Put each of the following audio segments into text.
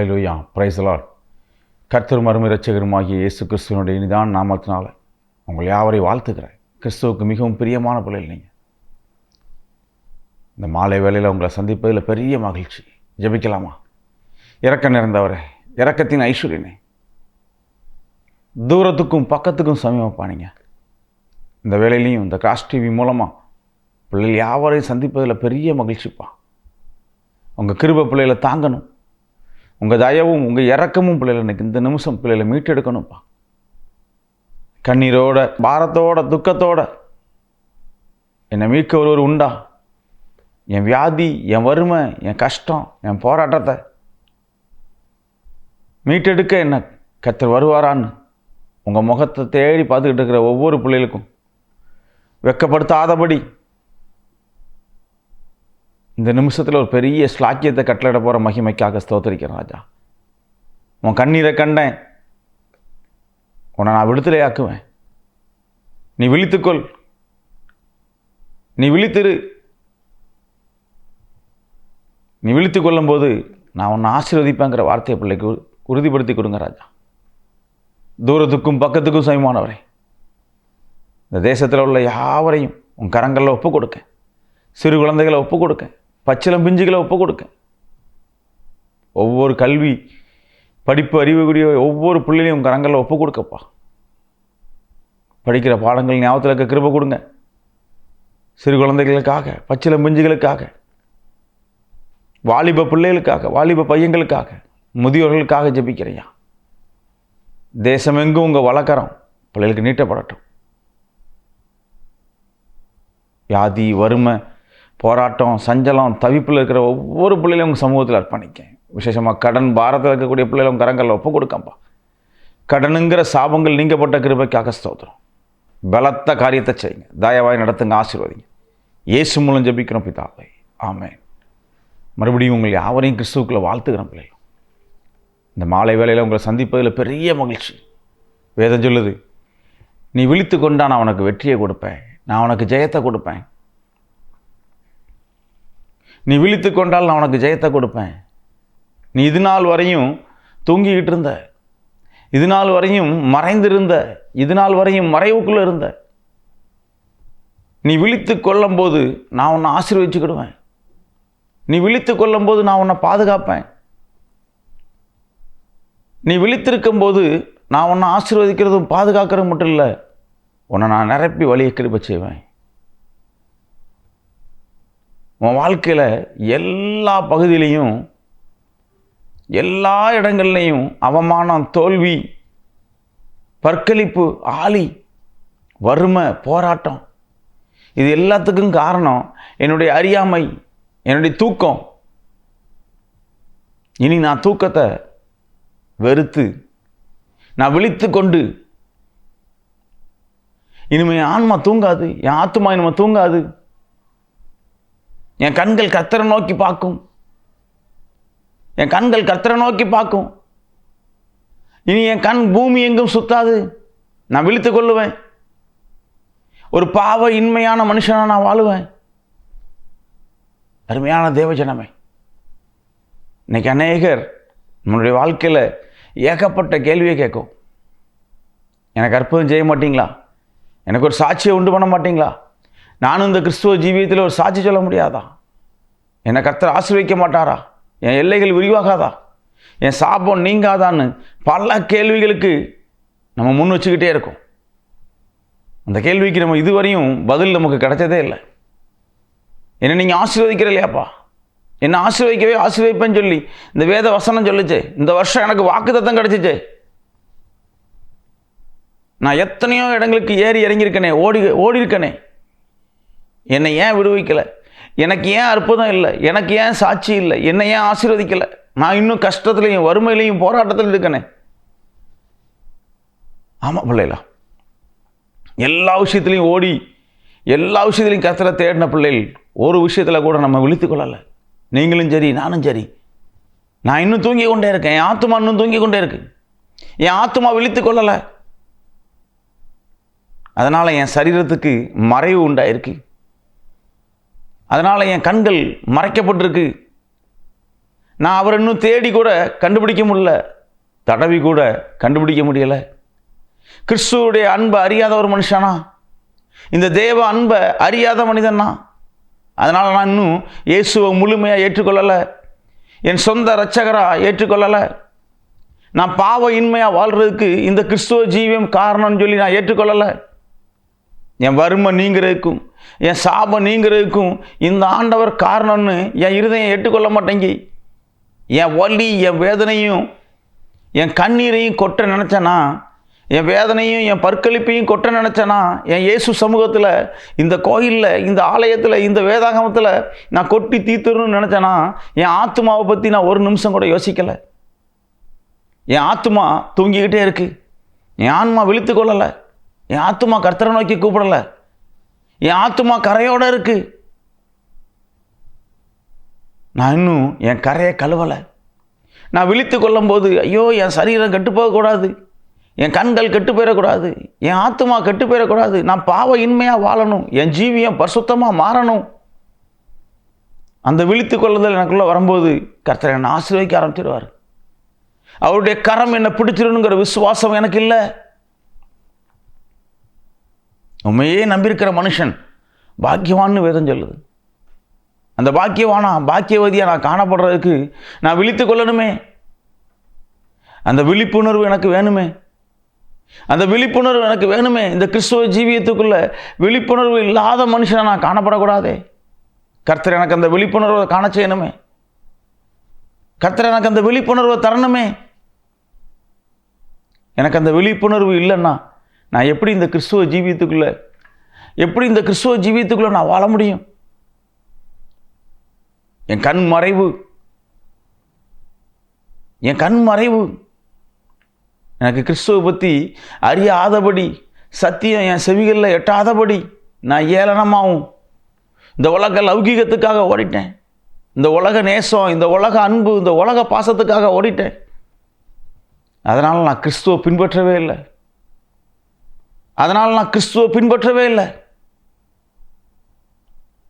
Hallelujah, praise the Lord. கர்த்தரும் அருமை இரட்சகருமாகிய இயேசு கிறிஸ்துவனுடைய இனிதான நாமத்தினால உங்கள் யாவரையும் வாழ்த்துக்கிறேன். கிறிஸ்துவுக்கு மிகவும் பிரியமான பிள்ளைகள் நீங்கள். இந்த மாலை வேளையில் உங்களை சந்திப்பதில் பெரிய மகிழ்ச்சி. ஜெபிக்கலாமா? இரக்கம் நிறைந்தவரே, இரக்கத்தின் ஐஸ்வர்யனே, தூரத்துக்கும் பக்கத்துக்கும் சமீபப்பானீங்க. இந்த வேளையிலையும் இந்த கிராஸ் டிவி மூலமாக பிள்ளைகள் யாவரையும் சந்திப்பதில் பெரிய மகிழ்ச்சிப்பா. உங்கள் கிருபை பிள்ளைகளை தாங்கணும். உங்கள் தயவும் உங்கள் இரக்கமும் பிள்ளைகளை இன்றைக்கி இந்த நிமிஷம் பிள்ளைகளை மீட்டெடுக்கணும்ப்பா. கண்ணீரோட, பாரத்தோட, துக்கத்தோட என்னை மீட்க ஒருவர் உண்டா? என் வியாதி, என் வறுமை, என் கஷ்டம், என் போராட்டத்தை மீட்டெடுக்க என்ன கர்த்தர் வருவாரான்னு உங்கள் முகத்தை தேடி பார்த்துக்கிட்டு இருக்கிற ஒவ்வொரு பிள்ளைகளுக்கும் வெட்கப்படுத்தாதபடி இந்த நிமிஷத்தில் ஒரு பெரிய ஸ்லாக்கியத்தை கட்டளையிட போகிற மகிமைக்காக ஸ்தோத்திரிக்கிறேன் ராஜா. உன் கண்ணீரை கண்டேன், உன்னை நான் விடுதலையாக்குவேன். நீ விழித்துக்கொள், நீ விழித்திரு. நீ விழித்து கொள்ளும்போது நான் உன்னை ஆசீர்வதிப்பேங்கிற வார்த்தையை பிள்ளைக்கு உறுதிப்படுத்தி கொடுங்க ராஜா. தூரத்துக்கும் பக்கத்துக்கும் சமமானவரே, இந்த தேசத்தில் உள்ள யாவரையும் உன் கரங்களில் ஒப்பு கொடுக்க, சிறு குழந்தைகளை ஒப்பு கொடுக்க, பச்சிளம் பிஞ்சுகளை ஒப்பு கொடுக்க, ஒவ்வொரு கல்வி படிப்பு அறிவுக்கூடிய ஒவ்வொரு பிள்ளைகளையும் உங்கள் கரங்களில் ஒப்பு கொடுக்கப்பா. படிக்கிற பாடங்கள் ஞாபகத்தில் இருக்க கிருபை கொடுங்க. சிறு குழந்தைகளுக்காக, பச்சிளம் பிஞ்சுகளுக்காக, வாலிப பிள்ளைகளுக்காக, வாலிப பையங்களுக்காக, முதியோர்களுக்காக ஜெபிக்கிறையா. தேசமெங்கும் உங்கள் வழக்கரம் பிள்ளைகளுக்கு நீட்டப்படட்டும். வியாதி, வறுமை, போராட்டம், சஞ்சலம், தவிப்பில் இருக்கிற ஒவ்வொரு பிள்ளைகளும் உங்கள் சமூகத்தில் அர்ப்பணிக்க. விசேஷமாக கடன் பாரத்தில் இருக்கக்கூடிய பிள்ளைகளும் கரங்களில் ஒப்பு கொடுக்கப்பா. கடனுங்கிற சாபங்கள் நீங்கப்பட்ட கிருபைக்காக ஸ்தோத்திரம். பலத்த காரியத்தை செய்யுங்க, தயவாய் நடத்துங்க, ஆசீர்வதிங்க. இயேசு மூலம் ஜெபிக்கிறோம் பிதாவே, ஆமென். மறுபடியும் உங்களை யாவரையும் கிறிஸ்துவுக்குள்ளே வாழ்த்துக்கிறேன் பிள்ளைகள். இந்த மாலை வேளையில் உங்களை சந்திப்பதில் பெரிய மகிழ்ச்சி. வேதம் சொல்லுது, நீ விழித்து கொண்டா நான் உனக்கு வெற்றியை கொடுப்பேன், நான் உனக்கு ஜெயத்தை கொடுப்பேன். நீ விழித்து கொண்டால் நான் உனக்கு ஜெயத்தை கொடுப்பேன். நீ இது நாள் வரையும் தூங்கிக்கிட்டு இருந்த, இது நாள் வரையும் மறைந்திருந்த, இது நாள் வரையும் மறைவுக்குள்ளே இருந்த, நீ விழித்து கொள்ளும்போது நான் உன்னை ஆசீர்வதிச்சுக்கிடுவேன். நீ விழித்து கொள்ளும்போது நான் உன்னை பாதுகாப்பேன். நீ விழித்திருக்கும் போது நான் உன்னை ஆசீர்வதிக்கிறதும் பாதுகாக்கிறதும் மட்டும் இல்லை, உன்னை நான் நிரப்பி வழியை கிருபை செய்வேன். உன் வாழ்க்கையில் எல்லா பகுதியிலையும், எல்லா இடங்கள்லையும் அவமானம், தோல்வி, பற்களிப்பு, ஆளி, வறுமை, போராட்டம், இது எல்லாத்துக்கும் காரணம் என்னுடைய அறியாமை, என்னுடைய தூக்கம். இனி நான் தூக்கத்தை வெறுத்து நான் விழித்து கொண்டு, இனிமே என் ஆன்மா தூங்காது, என் ஆத்துமா இனிமே தூங்காது. என் கண்கள் கர்த்தரை நோக்கி பார்க்கும், என் கண்கள் கர்த்தரை நோக்கி பார்க்கும். இனி என் கண் பூமி எங்கும் சுத்தாது, நான் விழித்து கொள்ளுவேன். ஒரு பாவ இன்மையான மனுஷனாக நான் வாழுவேன். அருமையான தேவஜனமே, இன்னைக்கு அநேகர் நம்மளுடைய வாழ்க்கையில் ஏகப்பட்ட கேள்வியை கேட்கும். எனக்கு அற்புதம் செய்ய மாட்டீங்களா? எனக்கு ஒரு சாட்சியை உண்டு பண்ண மாட்டீங்களா? நானும் இந்த கிறிஸ்துவ ஜீவியத்தில் ஒரு சாட்சி சொல்ல முடியாதா? என்னை கர்த்தர் ஆசீர்வதிக்க மாட்டாரா? என் எல்லைகள் விரிவாகாதா? என் சாபம் நீங்காதான்னு பல கேள்விகளுக்கு நம்ம முன் வச்சுக்கிட்டே இருக்கோம். அந்த கேள்விக்கு நம்ம இதுவரையும் பதில் நமக்கு கிடைச்சதே இல்லை. என்னை நீங்கள் ஆசீர்வதிக்கிற இல்லையாப்பா? என்னை ஆசீர்வதிக்கவே ஆசீர்வதிப்பேன்னு சொல்லி இந்த வேத வசனம் சொல்லிச்சே. இந்த வருஷம் எனக்கு வாக்குத்தத்தம் கிடைச்சிச்சே. நான் எத்தனையோ இடங்களுக்கு ஏறி இறங்கியிருக்கனே, ஓடி இருக்கனே. என்னை ஏன் விடுவிக்கலை? எனக்கு ஏன் அற்புதம் இல்லை? எனக்கு ஏன் சாட்சி இல்லை? என்னை ஏன் ஆசீர்வதிக்கலை? நான் இன்னும் கஷ்டத்துலையும் வறுமையிலையும் போராட்டத்தில் இருக்கனே. ஆமாம் பிள்ளைகளா, எல்லா விஷயத்துலையும் ஓடி, எல்லா விஷயத்துலையும் கர்த்தரை தேடின பிள்ளைகள் ஒரு விஷயத்தில் கூட நம்ம விழித்து கொள்ளலை. நீங்களும் சரி, நானும் சரி. நான் இன்னும் தூங்கி கொண்டே இருக்கேன். என் ஆத்துமா இன்னும் தூங்கி கொண்டே இருக்கு. என் ஆத்துமா விழித்து கொள்ளலை. அதனால் என் சரீரத்துக்கு மறைவு உண்டாயிருக்கு. அதனால் என் கண்கள் மறைக்கப்பட்டிருக்கு. நான் அவரை இன்னும் தேடி கூட கண்டுபிடிக்க முடியல, தடவி கூட கண்டுபிடிக்க முடியலை. கிறிஸ்துவுடைய அன்பை அறியாத ஒரு மனுஷனா, இந்த தேவ அன்பை அறியாத மனிதனா. அதனால் நான் இன்னும் இயேசுவை முழுமையாக ஏற்றுக்கொள்ளலை, என் சொந்த இரட்சகராக ஏற்றுக்கொள்ளலை. நான் பாவ இன்மையாக வாழ்கிறதுக்கு இந்த கிறிஸ்துவ ஜீவியம் காரணம்னு சொல்லி நான் ஏற்றுக்கொள்ளலை. என் வறுமை நீங்கிறதுக்கும் என் சாபம் நீங்கிறதுக்கும் இந்த ஆண்டவர் காரணம்னு என் இருதயம் ஏற்றுக்கொள்ள மாட்டேங்கி, என் வலி என் வேதனையும் என் கண்ணீரையும் கொட்ட நினச்சேன்னா, என் வேதனையும் என் பற்களிப்பையும் கொட்ட நினச்சேன்னா, என் இயேசு சமூகத்தில், இந்த கோயிலில், இந்த ஆலயத்தில், இந்த வேதாகமத்தில் நான் கொட்டி தீர்த்துறணும்னு நினச்சேன்னா, என் ஆத்மாவை பற்றி நான் ஒரு நிமிஷம் கூட யோசிக்கலை. என் ஆத்மா தூங்கிக்கிட்டே இருக்கு, என் ஆன்மா விழித்து கொள்ளலை, என் ஆத்மா கர்த்தரை நோக்கி கூப்பிடலை, என் ஆத்மா கரையோடு இருக்கு. நான் இன்னும் என் கரையை கழுவலை. நான் விழித்து கொள்ளும்போது ஐயோ என் சரீரம் கெட்டு போகக்கூடாது, என் கண்கள் கெட்டு போயிடக்கூடாது, என் ஆத்மா கெட்டு போயிடக்கூடாது, நான் பாவ இன்மையாக வாழணும், என் ஜீவியம் பரிசுத்தமாக மாறணும். அந்த விழித்து கொள்ளுதல் எனக்குள்ளே வரும்போது கர்த்தர் என்னை ஆசீர்வதிக்க ஆரம்பிச்சிடுவார். அவருடைய கரம் என்னை பிடிச்சிடணுங்கிற விசுவாசம் எனக்கு இல்லை. உண்மையே நம்பியிருக்கிற மனுஷன் பாக்கியவான்னு வேதம் சொல்லுது. அந்த பாக்கியவதியாக நான் காணப்படுறதுக்கு நான் விழித்து கொள்ளணுமே. அந்த விழிப்புணர்வு எனக்கு வேணுமே. அந்த விழிப்புணர்வு எனக்கு வேணுமே. இந்த கிறிஸ்துவ ஜீவியத்துக்குள்ள விழிப்புணர்வு இல்லாத மனுஷனை நான் காணப்படக்கூடாதே. கர்த்தர் எனக்கு அந்த விழிப்புணர்வை காண செய்யணுமே. கர்த்தர் எனக்கு அந்த விழிப்புணர்வை தரணுமே. எனக்கு அந்த விழிப்புணர்வு இல்லைன்னா நான் எப்படி இந்த கிறிஸ்துவ ஜீவியத்துக்குள்ள நான் வாழ முடியும்? என் கண் மறைவு எனக்கு கிறிஸ்துவை பற்றி அறியாதபடி, சத்தியம் என் செவிகளில் எட்டாதபடி நான் ஏளனமாகவும் இந்த உலக லௌகீகத்துக்காக ஓடிட்டேன். இந்த உலக நேசம், இந்த உலக அன்பு, இந்த உலக பாசத்துக்காக ஓடிட்டேன். அதனால் நான் கிறிஸ்துவை பின்பற்றவே இல்லை.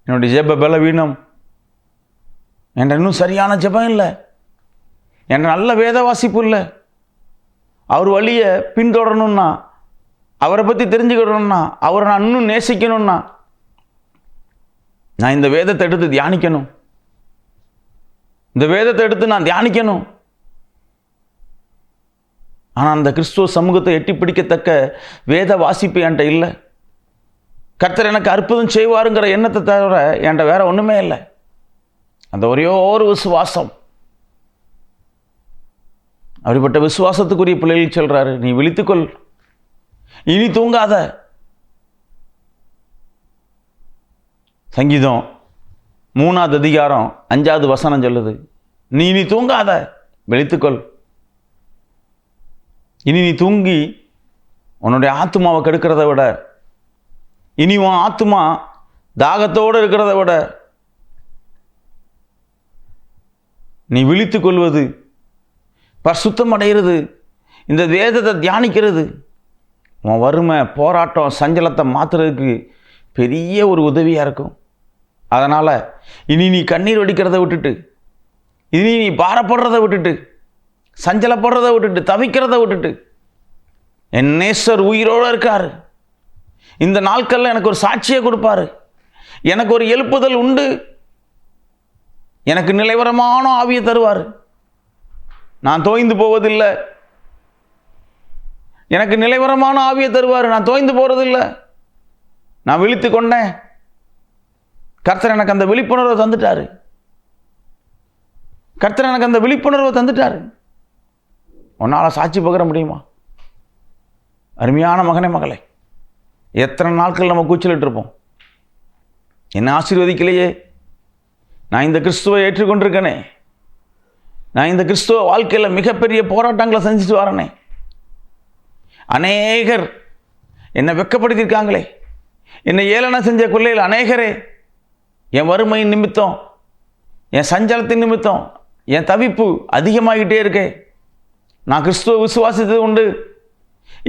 என்னுடைய ஜெப பலவீனம், என்ற இன்னும் சரியான ஜெபம் இல்லை, என்ற நல்ல வேத வாசிப்பு இல்லை. அவர் வழியை பின்தொடரணும்னா, அவரை பற்றி தெரிஞ்சுக்கணும்னா, அவரை நான் இன்னும் நேசிக்கணும்னா நான் இந்த வேதத்தை எடுத்து தியானிக்கணும். இந்த வேதத்தை எடுத்து நான் தியானிக்கணும். ஆனால் அந்த கிறிஸ்துவ சமூகத்தை எட்டி பிடிக்கத்தக்க வேத வாசிப்பு என்கிட்ட இல்லை. கர்த்தர் எனக்கு அற்புதம் செய்வாருங்கிற எண்ணத்தை தவிர என்கிட்ட வேற ஒன்றுமே இல்லை. அந்த ஒரே ஒரு விசுவாசம். அப்படிப்பட்ட விசுவாசத்துக்குரிய பிள்ளைகள் சொல்றாரு, நீ விழித்துக்கொள், இனி தூங்காத. சங்கீதம் 3ஆம் அதிகாரம் 5ஆவது வசனம் சொல்லுது, நீ இனி தூங்காத, விழித்துக்கொள். இனி நீ தூங்கி உன்னுடைய ஆத்மாவை கெடுக்கிறத விட, இனி உன் ஆத்மா தாகத்தோடு இருக்கிறத விட நீ விழித்து கொள்வது, பரிசுத்தம் அடைகிறது, இந்த வேதத்தை தியானிக்கிறது, உன் வறுமை, போராட்டம், சஞ்சலத்தை மாற்றுறதுக்கு பெரிய ஒரு உதவியாக இருக்கும். அதனால் இனி நீ கண்ணீர் வடிக்கிறத விட்டுட்டு, இனி நீ பாரப்படுறத விட்டுட்டு, சஞ்சலப்படுறத விட்டுட்டு, தவிக்கிறத விட்டுட்டு, என் நேசர் உயிரோடு இருக்காரு, இந்த நாட்களில் எனக்கு ஒரு சாட்சியை கொடுப்பாரு, எனக்கு ஒரு எழுப்புதல் உண்டு, எனக்கு நிலைவரமான ஆவியை தருவார், நான் தோய்ந்து போவதில்லை, எனக்கு நிலைவரமான ஆவியை தருவார், நான் தோய்ந்து போகிறதில்லை, நான் விழித்து கொண்டேன். கர்த்தர் எனக்கு அந்த விழிப்புணர்வை தந்துட்டாரு. உன்னால் சாட்சி பகிர முடியுமா? அருமையான மகனே, மகளே, எத்தனை நாட்கள் நம்ம கூச்சலிட்டு இருப்போம், என்ன ஆசீர்வதிக்கலையே, நான் இந்த கிறிஸ்துவை ஏற்றுக்கொண்டிருக்கேனே, நான் இந்த கிறிஸ்துவ வாழ்க்கையில் மிகப்பெரிய போராட்டங்களை செஞ்சுட்டு வரேனே, அநேகர் என்னை வெட்கப்படுத்தியிருக்காங்களே, என்னை ஏளனம் செஞ்ச பிள்ளைகள் அநேகரே என் வறுமையின் நிமித்தம், என் சஞ்சலத்தின் நிமித்தம், என் தவிப்பு அதிகமாகிட்டே இருக்கே. நான் கிறிஸ்துவை விசுவாசித்தது உண்டு,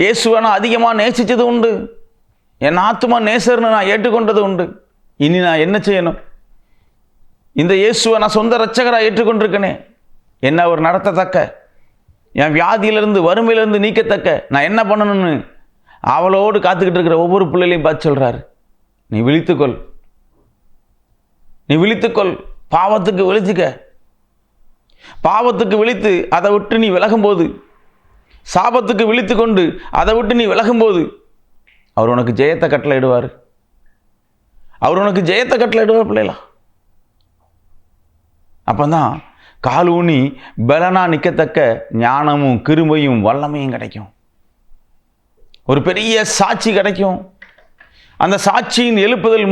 இயேசுவை நான் அதிகமாக நேசித்தது உண்டு, என் ஆத்துமா நேசர்னு நான் ஏற்றுக்கொண்டது உண்டு. இனி நான் என்ன செய்யணும்? இந்த இயேசுவை நான் சொந்த இரட்சகராக ஏற்றுக்கொண்டிருக்கேனே, என்ன அவர் நடத்தத்தக்க, என் வியாதியிலிருந்து வறுமையிலிருந்து நீக்கத்தக்க நான் என்ன பண்ணணும்னு அவளோடு காத்துக்கிட்டு இருக்கிற ஒவ்வொரு பிள்ளைகளையும் பார்த்து சொல்கிறாரு, நீ விழித்துக்கொள், நீ விழித்துக்கொள், பாவத்துக்கு விழிச்சுக்க. பாவத்துக்கு விழித்து அதை விட்டு நீ விலகும்போது, சாபத்துக்கு விழித்து கொண்டு அதை விட்டு நீ விலகும்போது அவர் உனக்கு ஜெயத்தை கட்டளையிடுவார். அவர் உனக்கு ஜெயத்தை கட்டளையிடுவார் பிள்ளைகளா. அப்போ தான் கால் ஊனி பலனா நிற்கத்தக்க ஞானமும் கிருபையும் வல்லமையும் கிடைக்கும். ஒரு பெரிய சாட்சி கிடைக்கும். அந்த சாட்சியின் எழுப்புதல்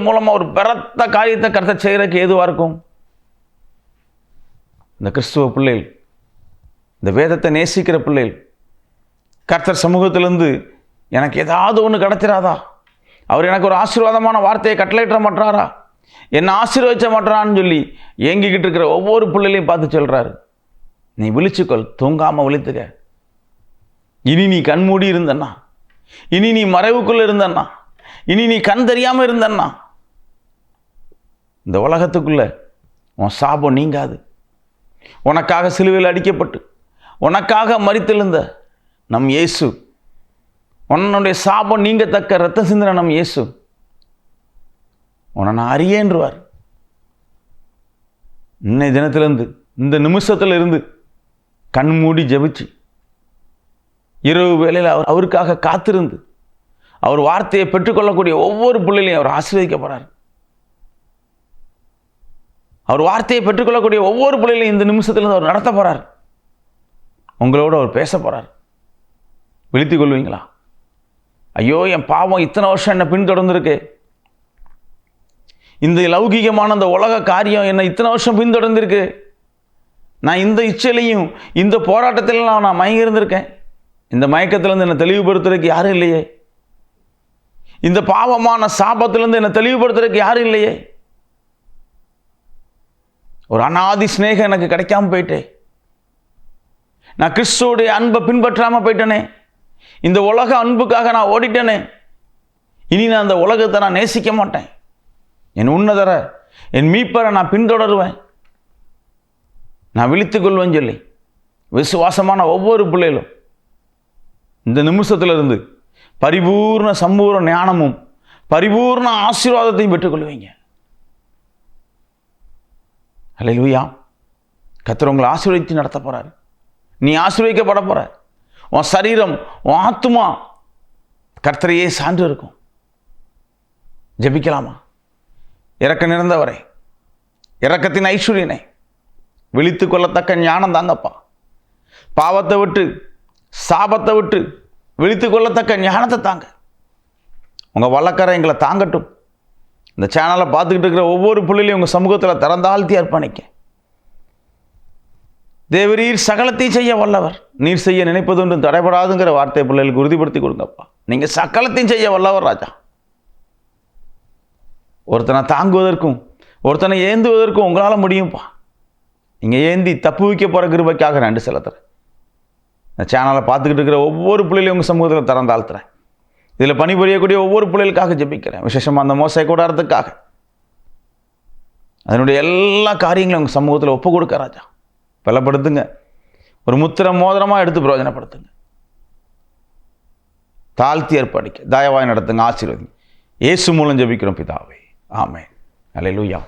மூலமாக ஒரு பெருத்த காரியத்தை கர்த்தர் செய்கிறதுக்கு ஏதுவாக இருக்கும். இந்த கிறிஸ்துவ பிள்ளைகள், இந்த வேதத்தை நேசிக்கிற பிள்ளைகள், கர்த்தர் சமூகத்திலிருந்து எனக்கு ஏதாவது ஒன்று கிடைச்சிடாதா, அவர் எனக்கு ஒரு ஆசீர்வாதமான வார்த்தையை கட்டளையிட மாட்டாரா, என்னை ஆசீர்வதிச்ச மாட்டாரான்னு சொல்லி ஏங்கிக்கிட்டு இருக்கிற ஒவ்வொரு பிள்ளைகளையும் பார்த்து சொல்கிறாரு, நீ விழிச்சுக்கொள், தூங்காமல் விழித்துக்க. இனி நீ கண்மூடி இருந்தன்னா, இனி நீ மறைவுக்குள்ளே இருந்தன்னா, இனி நீ கண் தெரியாமல் இருந்தன்னா இந்த உலகத்துக்குள்ள உன் சாபம் நீங்காது. உனக்காக சிலுவையில் அடிக்கப்பட்டு உனக்காக மரித்தெழுந்த நம் இயேசு, உன்னுடைய சாபம் நீங்கத்தக்க இரத்த சிந்தின நம் இயேசு உன்னை நான் அறியேன்றுவார். இன்னை தினத்திலிருந்து, இந்த நிமிஷத்தில் இருந்து கண் மூடி ஜெபிச்சு இரவு வேளையில் அவருக்காக காத்திருந்து அவர் வார்த்தையை பெற்றுக்கொள்ளக்கூடிய ஒவ்வொரு பிள்ளைகளையும் அவர் ஆசீர்வதிக்க போறார். அவர் வார்த்தையை பெற்றுக்கொள்ளக்கூடிய ஒவ்வொரு பிள்ளைகளையும் இந்த நிமிஷத்திலிருந்து அவர் நடத்த போறார். உங்களோடு அவர் பேச போறார். விழித்துக் கொள்வீங்களா? ஐயோ, என் பாவம் இத்தனை வருஷம் என்னை பின்தொடர்ந்துருக்கு, இந்த லௌகிகமான அந்த உலக காரியம் என்னை இத்தனை வருஷம் பின்தொடர்ந்திருக்கு, நான் இந்த இச்சையிலையும் இந்த போராட்டத்திலாம் நான் மயங்கி இருந்திருக்கேன், இந்த மயக்கத்திலேருந்து என்னை தெளிவுபடுத்துறதுக்கு யாரும் இல்லையே, இந்த பாவமான சாபத்திலேருந்து என்னை தெளிவுபடுத்துறதுக்கு யாரும் இல்லையே, ஒரு அநாதி ஸ்நேகம் எனக்கு கிடைக்காம போயிட்டே, நான் கிறிஸ்துவோடைய அன்பை பின்பற்றாமல் போயிட்டேனே, இந்த உலக அன்புக்காக நான் ஓடிட்டேனே, இனி நான் அந்த உலகத்தை நான் நேசிக்க மாட்டேன், என் உன்னதர என் மீட்பரை நான் பின்தொடருவேன், நான் விழித்துக்கொள்வேன்னு சொல்லி விசுவாசமான ஒவ்வொரு பிள்ளைகளும் இந்த நிமிஷத்திலிருந்து பரிபூர்ண சம்பூர்ண ஞானமும் பரிபூர்ண ஆசீர்வாதத்தையும் பெற்றுக்கொள்வீங்க. அல்லேலூயா. கர்த்தர் உங்களை ஆசீர்வதித்து நடத்த போறார். நீ ஆசீர்வதிக்கப்பட போற. உன் சரீரம், உன் ஆத்துமா கர்த்தரையே சான்று இருக்கும். ஜெபிக்கலாமா? இரக்க நிறைந்தவரே, இரக்கத்தின் ஐஸ்வர்யனை, விழித்து கொள்ளத்தக்க ஞானம் தாங்கப்பா. பாவத்தை விட்டு, சாபத்தை விட்டு விழித்து கொள்ளத்தக்க ஞானத்தை தாங்க. உங்கள் வழக்கரை எங்களை தாங்கட்டும். இந்த சேனலை பார்த்துக்கிட்டு இருக்கிற ஒவ்வொரு பிள்ளைகளையும் உங்கள் சமூகத்தில் திறந்தாழ்த்தி அர்ப்பணிக்க. தேவரீர் சகலத்தையும் செய்ய வல்லவர், நீர் செய்ய நினைப்பது ஒன்றும் தடைபடாதுங்கிற வார்த்தை பிள்ளைகளுக்கு உறுதிப்படுத்தி கொடுங்கப்பா. நீங்கள் சகலத்தையும் செய்ய வல்லவர் ராஜா. ஒருத்தனை தாங்குவதற்கும் ஒருத்தனை ஏந்துவதற்கும் உங்களால் முடியும்ப்பா. நீங்கள் ஏந்தி தப்பு வைக்க போகிற கிருபைக்காக நன்றி செலுத்துறேன். இந்த சேனலை பார்த்துக்கிட்டு இருக்கிற ஒவ்வொரு பிள்ளைகளையும் உங்கள் சமூகத்தில் திறந்தாழ்த்துறேன். இதில் பணிபுரியக்கூடிய ஒவ்வொரு பிள்ளைகளுக்காக ஜெபிக்கிறேன். விசேஷமாக அந்த மோசை கூடாரத்துக்காக, அதனுடைய எல்லா காரியங்களும் உங்கள் சமூகத்தில் ஒப்பு கொடுக்க ராஜா. பலப்படுத்துங்க. ஒரு முத்திர மோதிரமாக எடுத்து பிரயோஜனப்படுத்துங்க. தாழ்த்தி ஏற்படிக்க தயவாய் நடத்துங்க. ஆசீர்வதிங்க. இயேசு மூலம் ஜெபிக்கிறோம் பிதாவே. ஆமென். அல்லேலூயா.